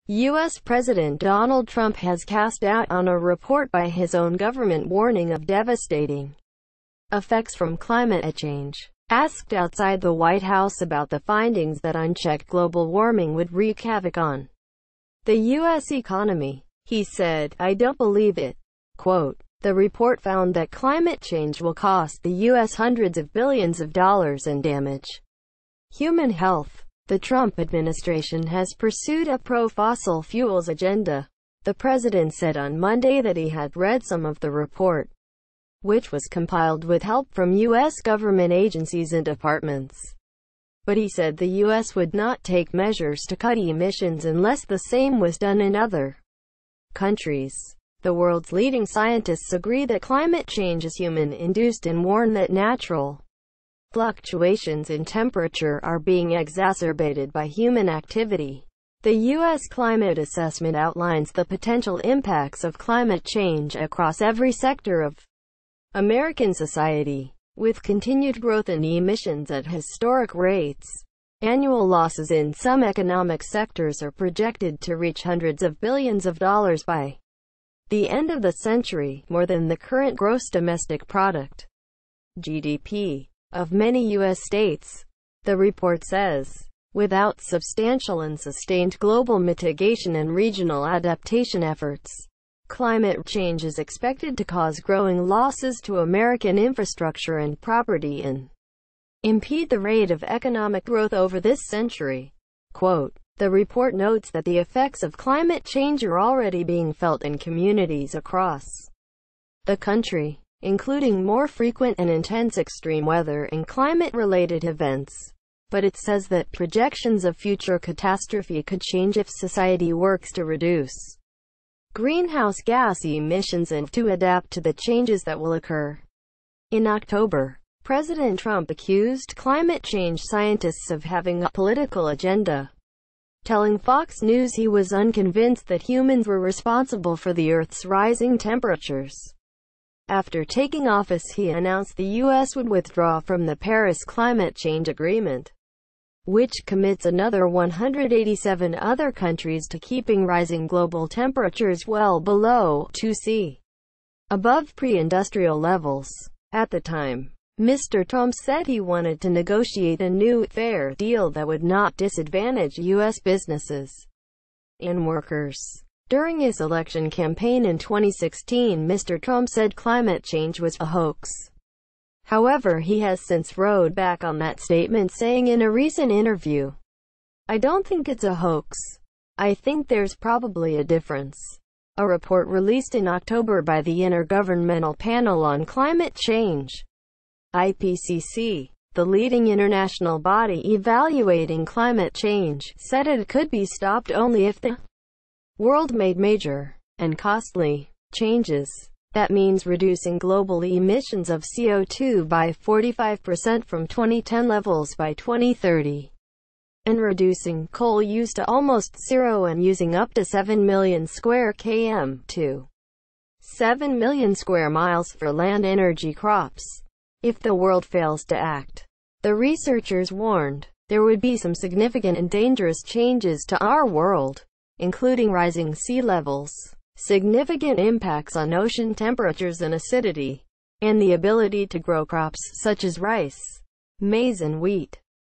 U.S. President Donald Trump has cast doubt on a report by his own government warning of devastating effects from climate change. Asked outside the White House about the findings that unchecked global warming would wreak havoc on the U.S. economy, he said, "I don't believe it." Quote, "The report found that climate change will cost the U.S. hundreds of billions of dollars and damage human health. The Trump administration has pursued a pro-fossil fuels agenda." The president said on Monday that he had read some of the report, which was compiled with help from U.S. government agencies and departments. But he said the U.S. would not take measures to cut emissions unless the same was done in other countries. The world's leading scientists agree that climate change is human-induced and warn that natural fluctuations in temperature are being exacerbated by human activity. The U.S. climate assessment outlines the potential impacts of climate change across every sector of American society. With continued growth in emissions at historic rates, annual losses in some economic sectors are projected to reach hundreds of billions of dollars by the end of the century, more than the current gross domestic product (GDP) of many U.S. states. The report says, without substantial and sustained global mitigation and regional adaptation efforts, climate change is expected to cause growing losses to American infrastructure and property and impede the rate of economic growth over this century. Quote, the report notes that the effects of climate change are already being felt in communities across the country, including more frequent and intense extreme weather and climate-related events. But it says that projections of future catastrophe could change if society works to reduce greenhouse gas emissions and to adapt to the changes that will occur. In October, President Trump accused climate change scientists of having a political agenda, telling Fox News he was unconvinced that humans were responsible for the Earth's rising temperatures. After taking office, he announced the U.S. would withdraw from the Paris Climate Change Agreement, which commits another 187 other countries to keeping rising global temperatures well below 2°C, above pre-industrial levels. At the time, Mr. Trump said he wanted to negotiate a new, fair deal that would not disadvantage U.S. businesses and workers. During his election campaign in 2016, Mr. Trump said climate change was a hoax. However, he has since rode back on that statement, saying in a recent interview, "I don't think it's a hoax. I think there's probably a difference." A report released in October by the Intergovernmental Panel on Climate Change, IPCC, the leading international body evaluating climate change, said it could be stopped only if the world made major and costly changes. That means reducing global emissions of CO2 by 45% from 2010 levels by 2030, and reducing coal use to almost zero and using up to 7 million square km to 7 million square miles for land energy crops. If the world fails to act, the researchers warned, there would be some significant and dangerous changes to our world, including rising sea levels, significant impacts on ocean temperatures and acidity, and the ability to grow crops such as rice, maize and wheat.